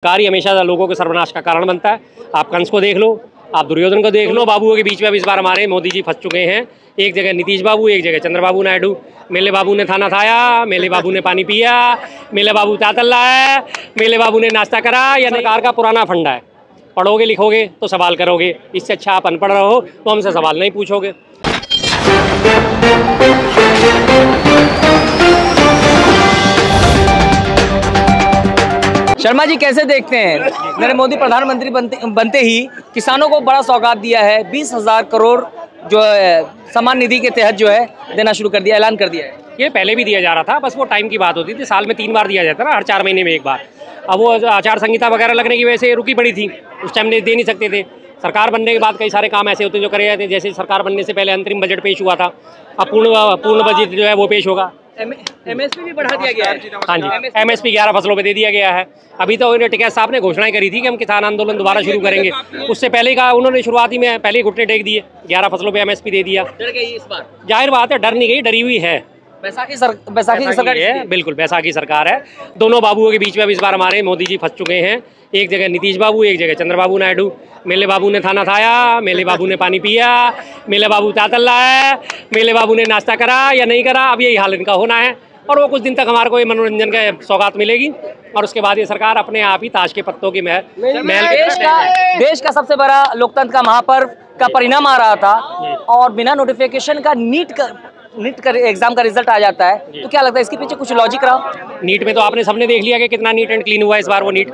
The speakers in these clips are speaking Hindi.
कार्य हमेशा लोगों के सर्वनाश का कारण बनता है। आप कंस को देख लो, आप दुर्योधन को देख लो, बाबुओं के बीच में अब इस बार हमारे मोदी जी फंस चुके हैं। एक जगह नीतीश बाबू, एक जगह चंद्रबाबू नायडू। मेले बाबू ने खाना खाया, मेले बाबू ने पानी पिया, मेले बाबू चातल है, मेले बाबू ने नाश्ता करा। या सरकार का पुराना फंडा है, पढ़ोगे लिखोगे तो सवाल करोगे, इससे अच्छा आप अनपढ़ रहो तो हमसे सवाल नहीं पूछोगे। शर्मा जी कैसे देखते हैं, नरेंद्र मोदी प्रधानमंत्री बनते ही किसानों को बड़ा सौगात दिया है। 20,000 करोड़ जो सम्मान निधि के तहत जो है देना शुरू कर दिया, ऐलान कर दिया है। ये पहले भी दिया जा रहा था, बस वो टाइम की बात होती थी। साल में 3 बार दिया जाता ना, हर 4 महीने में एक बार। अब वो आचार संहिता वगैरह लगने की वजह से रुकी पड़ी थी, उस टाइम दे नहीं सकते थे। सरकार बनने के बाद कई सारे काम ऐसे होते हैं जो करे जाते हैं। जैसे सरकार बनने से पहले अंतरिम बजट पेश हुआ था, अब पूर्ण बजट जो है वो पेश होगा। MSP भी बढ़ा दिया गया है। हाँ जी, MSP 11 फसलों पे दे दिया गया है। अभी तो टिकैत साहब ने घोषणाएं करी थी कि हम किसान आंदोलन दोबारा शुरू करेंगे। उससे पहले का उन्होंने शुरुआती में पहले घुटने टेक दिए, 11 फसलों पे MSP दे दिया। डर गई इस बार, जाहिर बात है, डर नहीं गई, डरी हुई है। बैसाखी सरकार है, बिल्कुल बैसाखी सरकार है। दोनों बाबुओं के बीच में अब इस बार हमारे मोदी जी फंस चुके हैं। एक जगह नीतीश बाबू, एक जगह चंद्रबाबू नायडू। मेले बाबू ने खाना खाया, मेले बाबू ने पानी पिया, मेले बाबू चातल है, मेले बाबू ने नाश्ता करा या नहीं करा। अब यही हाल इनका होना है और वो कुछ दिन तक हमारे को ये मनोरंजन का सौगात मिलेगी और उसके बाद ये सरकार अपने आप ही ताश के पत्तों की महल देश का सबसे बड़ा लोकतंत्र का महापर्व का परिणाम आ रहा था और बिना नोटिफिकेशन का नीट का एग्जाम का रिजल्ट आ जाता है, तो क्या लगता है इसके पीछे कुछ लॉजिक रहा? नीट में तो आपने सबने देख लिया कि कितना नीट एंड क्लीन हुआ इस बार वो नीट।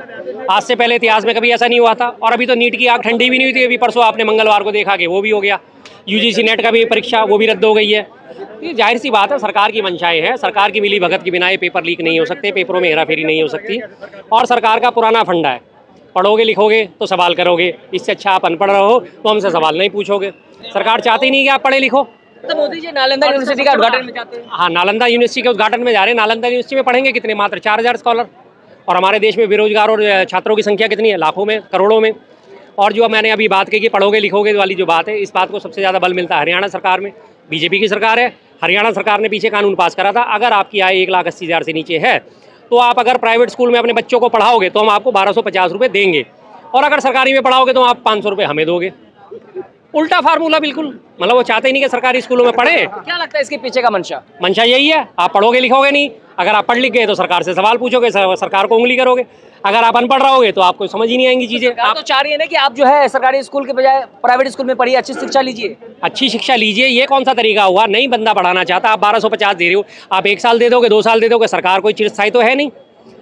आज से पहले इतिहास में कभी ऐसा नहीं हुआ था। और अभी तो नीट की आग ठंडी भी नहीं हुई थी। अभी परसों आपने मंगलवार को देखा कि वो भी हो गया। UGC नेट का भी परीक्षा वो भी रद्द हो गई है। ये जाहिर सी बात है, सरकार की मंशाएं हैं। सरकार की मिली भगत के बिना ये पेपर लीक नहीं हो सकते, पेपरों में हेराफेरी नहीं हो सकती। और सरकार का पुराना फंडा है, पढ़ोगे लिखोगे तो सवाल करोगे, इससे अच्छा आप अनपढ़ रहो तो हमसे सवाल नहीं पूछोगे। सरकार चाहती नहीं कि आप पढ़े लिखो। तो मोदी जी नालंदा यूनिवर्सिटी का उद्घाटन में जाते हैं। हाँ, नालंदा यूनिवर्सिटी के उद्घाटन में जा रहे हैं। नालंदा यूनिवर्सिटी में पढ़ेंगे कितने? मात्र 4,000 स्कॉलर। और हमारे देश में बेरोजगार और छात्रों की संख्या कितनी है? लाखों में, करोड़ों में। और जो मैंने अभी बात की कि पढ़ोगे लिखोगे वाली जो बात है, इस बात को सबसे ज़्यादा बल मिलता है हरियाणा सरकार में। BJP की सरकार है। हरियाणा सरकार ने पीछे कानून पास करा था, अगर आपकी आय 1,80,000 से नीचे है तो आप अगर प्राइवेट स्कूल में अपने बच्चों को पढ़ाओगे तो हम आपको 1250 रुपये देंगे, और अगर सरकारी में पढ़ाओगे तो आप 500 रुपये हमें दोगे। उल्टा फार्मूला बिल्कुल। मतलब वो चाहते ही नहीं कि सरकारी स्कूलों में पढ़े। क्या लगता है इसके पीछे का मंशा यही है, आप पढ़ोगे लिखोगे नहीं। अगर आप पढ़ लिख गए तो सरकार से सवाल पूछोगे, सरकार को उंगली करोगे। अगर आप अनपढ़ रहोगे तो आपको समझ ही नहीं आएंगी चीजें। आप तो चाह रही है ना कि आप जो है सरकारी स्कूल के बजाय प्राइवेट स्कूल में पढ़िए, अच्छी शिक्षा लीजिए। अच्छी शिक्षा लीजिए, ये कौन सा तरीका हुआ? नहीं बंदा पढ़ाना चाहता, आप 1250 दे रहे हो। आप 1 साल दे दोगे, 2 साल दे दोगे, सरकार कोई चिरस्थायी तो है नहीं।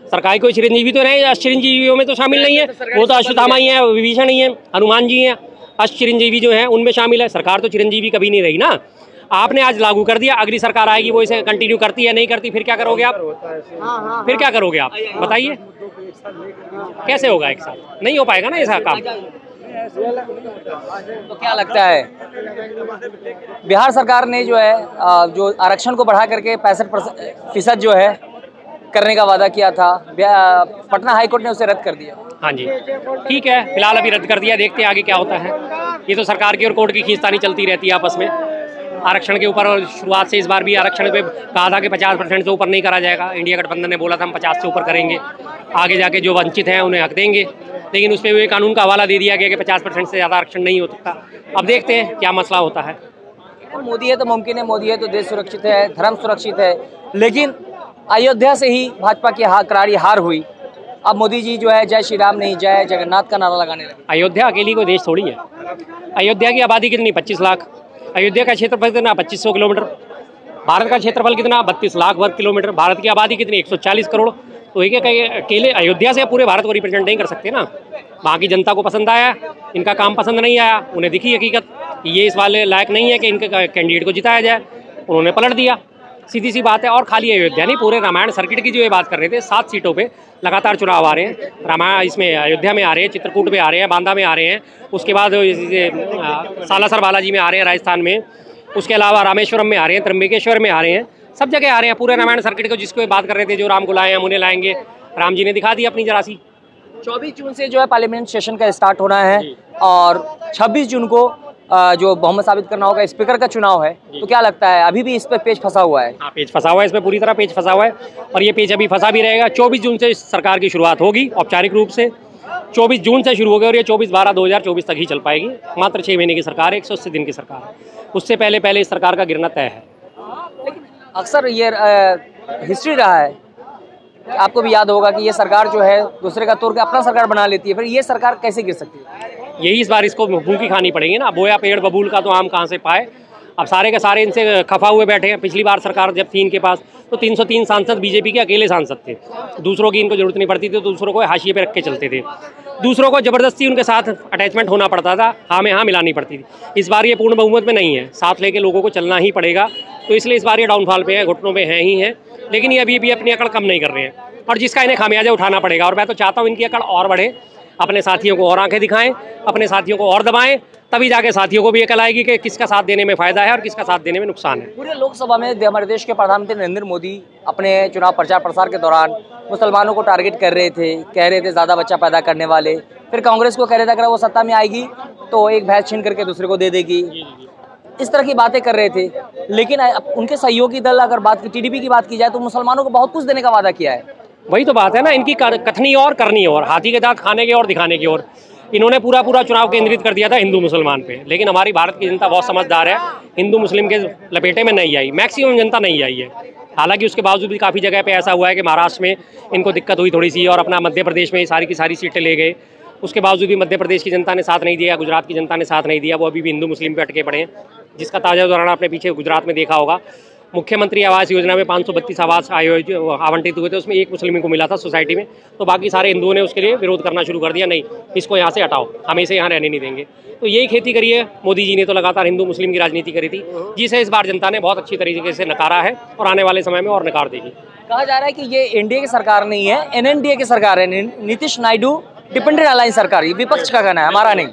सरकार कोई चिरंजीवी तो नहीं, अष्टचिरंजीवियों में तो शामिल नहीं है। वो तो अश्वत्थामा ही है, विभीषण ही है, हनुमान जी हैं। अष्टचिरंजीवी जो है उनमें शामिल है। सरकार तो चिरंजीवी कभी नहीं रही ना। आपने आज लागू कर दिया, अगली सरकार आएगी वो इसे कंटिन्यू करती है नहीं करती, फिर क्या करोगे आप? फिर क्या करोगे आप बताइए? कैसे होगा एक साथ? नहीं हो पाएगा ना ऐसा काम। तो क्या लगता है बिहार सरकार ने जो है जो आरक्षण को बढ़ा करके 65% जो है करने का वादा किया था, पटना हाईकोर्ट ने उसे रद्द कर दिया। हाँ जी, ठीक है, फिलहाल अभी रद्द कर दिया, देखते हैं आगे क्या होता है। ये तो सरकार की और कोर्ट की खींचतानी चलती रहती है आपस में आरक्षण के ऊपर। और शुरुआत से इस बार भी आरक्षण पे कहा था कि 50% से ऊपर नहीं करा जाएगा। इंडिया गठबंधन ने बोला था हम 50 से ऊपर करेंगे, आगे जाके जो वंचित हैं उन्हें हक देंगे। लेकिन उस पर कानून का हवाला दे दिया गया कि 50% से ज़्यादा आरक्षण नहीं हो सकता। अब देखते हैं क्या मसला होता है। मोदी है तो मुमकिन है, मोदी है तो देश सुरक्षित है, धर्म सुरक्षित है। लेकिन अयोध्या से ही भाजपा की करारी हार हुई। अब मोदी जी जो है जय श्री राम नहीं जय जगन्नाथ का नारा लगाने लगे। अयोध्या अकेली कोई देश थोड़ी है। अयोध्या की आबादी कितनी? 25 लाख। अयोध्या का क्षेत्रफल कितना? 2500 किलोमीटर। भारत का क्षेत्रफल कितना? 32 लाख वर्ग किलोमीटर। भारत की आबादी कितनी? 140 करोड़। तो एक अकेले अयोध्या से पूरे भारत को रिप्रेजेंट नहीं कर सकते ना। वहाँ की जनता को पसंद आया, इनका काम पसंद नहीं आया, उन्हें दिखी हकीकत ये इस वाले लायक नहीं है कि इनके कैंडिडेट को जिताया जाए, उन्होंने पलट दिया। सीधी सी बात है। और खाली अयोध्या नहीं, पूरे रामायण सर्किट की जो ये बात कर रहे थे, 7 सीटों पे लगातार चुनाव आ रहे हैं। रामायण इसमें अयोध्या में आ रहे हैं, चित्रकूट में आ रहे हैं, बांदा में आ रहे हैं, उसके बाद सालासर बालाजी में आ रहे हैं राजस्थान में, उसके अलावा रामेश्वरम में आ रहे हैं, त्र्यंबकेश्वर में आ रहे हैं, सब जगह आ रहे हैं। पूरे रामायण सर्किट को जिसको बात कर रहे थे, जो राम को लाए हैं उन्हें लाएंगे, राम जी ने दिखा दी अपनी जरासी। 24 जून से जो है पार्लियामेंट सेशन का स्टार्ट होना है और 26 जून को जो बहुमत साबित करना होगा, स्पीकर का चुनाव है, तो क्या लगता है अभी भी इस पर पेच फंसा हुआ है? हाँ, पेच फंसा हुआ है, इसमें पूरी तरह पेच फंसा हुआ है और ये पेच अभी फंसा भी रहेगा। 24 जून से इस सरकार की शुरुआत होगी औपचारिक रूप से, 24 जून से शुरू होगी और ये 24/12/2024 तक ही चल पाएगी। मात्र 6 महीने की सरकार है, 180 दिन की सरकार है, उससे पहले इस सरकार का गिरना तय है। अक्सर ये हिस्ट्री रहा है, आपको भी याद होगा कि ये सरकार जो है दूसरे का तोड़ के अपना सरकार बना लेती है, फिर ये सरकार कैसे गिर सकती है? यही इस बार इसको भूखी खानी पड़ेगी ना, बोया पेड़ बबूल का तो आम कहाँ से पाए। अब सारे के सारे इनसे खफा हुए बैठे हैं। पिछली बार सरकार जब थी इनके पास तो 303 सांसद बीजेपी के अकेले सांसद थे, दूसरों की इनको जरूरत नहीं पड़ती थी, तो दूसरों को हाशिए पे रख के चलते थे, दूसरों को जबरदस्ती उनके साथ अटैचमेंट होना पड़ता था, हाँ में हाँ मिलानी पड़ती थी। इस बार ये पूर्ण बहुमत में नहीं है, साथ लेके लोगों को चलना ही पड़ेगा, तो इसलिए इस बार ये डाउनफॉल पे है, घुटनों पे हैं ही हैं, लेकिन ये अभी भी अपनी अकड़ कम नहीं कर रहे हैं और जिसका इन्हें खामियाजा उठाना पड़ेगा। और मैं तो चाहता हूँ इनकी अकड़ और बढ़े, अपने साथियों को और आंखें दिखाएं, अपने साथियों को और दबाएं, तभी जाके साथियों को भी अकल आएगी कि किसका साथ देने में फायदा है और किसका साथ देने में नुकसान है। पूरे लोकसभा में हमारे देश के प्रधानमंत्री नरेंद्र मोदी अपने चुनाव प्रचार प्रसार के दौरान मुसलमानों को टारगेट कर रहे थे, कह रहे थे ज़्यादा बच्चा पैदा करने वाले, फिर कांग्रेस को कह रहे थे अगर वो सत्ता में आएगी तो एक भैंस छीन करके दूसरे को दे देगी, इस तरह की बातें कर रहे थे। लेकिन उनके सहयोगी दल, अगर बात की टीडीपी की बात की जाए, तो मुसलमानों को बहुत कुछ देने का वादा किया है। वही तो बात है ना, इनकी कथनी और करनी और, हाथी के दांत खाने के और दिखाने की और। इन्होंने पूरा चुनाव केंद्रित कर दिया था हिंदू मुसलमान पे, लेकिन हमारी भारत की जनता बहुत समझदार है, हिंदू मुस्लिम के लपेटे में नहीं आई, मैक्सिमम जनता नहीं आई है। हालांकि उसके बावजूद भी काफ़ी जगह पे ऐसा हुआ है कि महाराष्ट्र में इनको दिक्कत हुई थोड़ी सी, और अपना मध्य प्रदेश में सारी की सारी सीटें ले गए। उसके बावजूद भी मध्य प्रदेश की जनता ने साथ नहीं दिया, गुजरात की जनता ने साथ नहीं दिया, वो अभी भी हिंदू मुस्लिम पे अटके पड़े हैं। जिसका ताज़ा उदाहरण आपने पीछे गुजरात में देखा होगा, मुख्यमंत्री आवास योजना में 532 आवास आवंटित हुए थे, उसमें एक मुस्लिम को मिला था सोसाइटी में, तो बाकी सारे हिंदुओं ने उसके लिए विरोध करना शुरू कर दिया, नहीं इसको यहाँ से हटाओ, हम इसे यहाँ रहने नहीं देंगे। तो यही खेती करी है मोदी जी ने, तो लगातार हिंदू मुस्लिम की राजनीति करी थी, जिसे इस बार जनता ने बहुत अच्छी तरीके से नकारा है और आने वाले समय में और नकार देगी। कहा जा रहा है कि ये एनडीए की सरकार नहीं है, एनएनडीए की सरकार है, नीतीश नायडू डिपेंडेंट अलायंस सरकार, ये विपक्ष का कहना है, हमारा नहीं।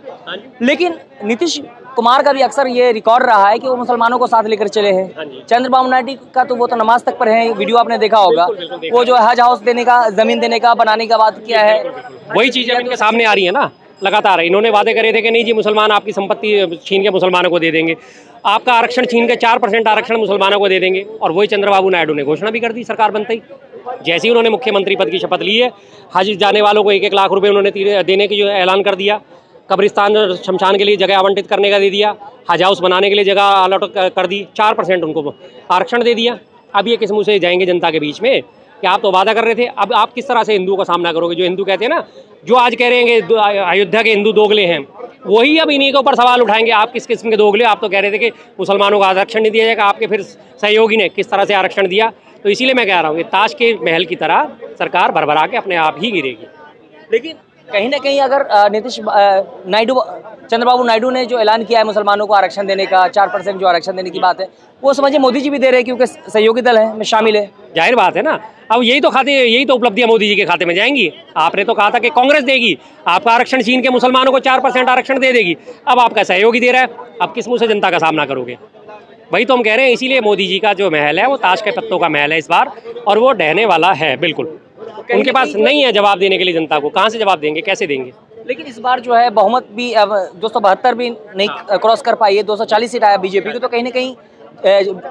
लेकिन नीतीश कुमार का भी अक्सर ये रिकॉर्ड रहा है कि वो मुसलमानों को साथ लेकर चले हैं। चंद्रबाबू नायडू का तो वो तो नमाज तक पर है, वीडियो आपने देखा होगा, वो जो हज हाउस देने का, जमीन देने का, बनाने का बात किया है, वही चीजें इनके सामने आ रही है ना लगातार। इन्होंने वादे करे थे कि नहीं जी मुसलमान आपकी संपत्ति छीन के मुसलमानों को दे देंगे, आपका आरक्षण छीन के 4% आरक्षण मुसलमानों को दे देंगे, और वही चंद्रबाबू नायडू ने घोषणा भी कर दी सरकार बनते ही। जैसे ही उन्होंने मुख्यमंत्री पद की शपथ ली है, हज जाने वालों को 1-1 लाख रुपए उन्होंने देने की जो ऐलान कर दिया, कब्रिस्तान शमशान के लिए जगह आवंटित करने का दे दिया, हज हाउस बनाने के लिए जगह अलॉट कर दी, 4% उनको आरक्षण दे दिया। अब ये किस मुँह से जाएंगे जनता के बीच में कि आप तो वादा कर रहे थे, अब आप किस तरह से हिंदुओं का सामना करोगे? जो हिंदू कहते हैं ना, जो आज कह रहे हैं कि अयोध्या के हिंदू दोगले हैं, वही अब इन्हीं के ऊपर सवाल उठाएंगे, आप किस किस्म के दोगले? आप तो कह रहे थे कि मुसलमानों को आरक्षण नहीं दिया जाएगा, आपके फिर सहयोगी ने किस तरह से आरक्षण दिया? तो इसीलिए मैं कह रहा हूँ कि ताश के महल की तरह सरकार भरभरा के अपने आप ही गिरेगी। लेकिन कहीं ना कहीं अगर चंद्रबाबू नायडू ने जो ऐलान किया है मुसलमानों को आरक्षण देने का, 4% जो आरक्षण देने की बात है, वो समझिए मोदी जी भी दे रहे हैं क्योंकि सहयोगी दल है में शामिल है। जाहिर बात है ना, अब यही तो उपलब्धियां मोदी जी के खाते में जाएंगी। आपने तो कहा था कि कांग्रेस देगी, आपका आरक्षण छीन के मुसलमानों को 4% आरक्षण दे देगी, अब आपका सहयोगी दे रहा है, अब किस मुँह से जनता का सामना करोगे? वही तो हम कह रहे हैं। इसीलिए मोदी जी का जो महल है वो ताश के पत्तों का महल है इस बार, और वो ढहने वाला है बिल्कुल। उनके पास नहीं है जवाब देने के लिए जनता को, कहाँ से जवाब देंगे, कैसे देंगे? लेकिन इस बार जो है बहुमत भी 272 भी नहीं क्रॉस कर पाई है, 240 सीट आया बीजेपी को, तो कहीं ना कहीं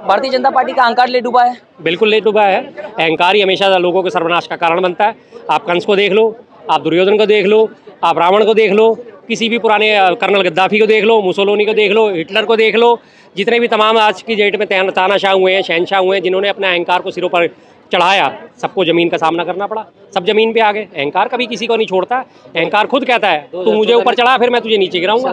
भारतीय जनता पार्टी का अहंकार ले डूबा है। बिल्कुल ले डूबा है। अहंकार ही हमेशा लोगों के सर्वनाश का कारण बनता है। आप कंस को देख लो, आप दुर्योधन को देख लो, आप रावण को देख लो, किसी भी पुराने कर्नल गद्दाफी को देख लो, मुसोलिनी को देख लो, हिटलर को देख लो, जितने भी तमाम आज की डेट में तानाशाह हुए हैं, शहनशाह हुए हैं, जिन्होंने अपने अहंकार को सिरों पर चढ़ाया, सबको जमीन का सामना करना पड़ा, सब जमीन पे आ गए। अहंकार कभी किसी को नहीं छोड़ता, अहंकार खुद कहता है तू मुझे ऊपर चढ़ा फिर मैं तुझे नीचे गिराऊंगा।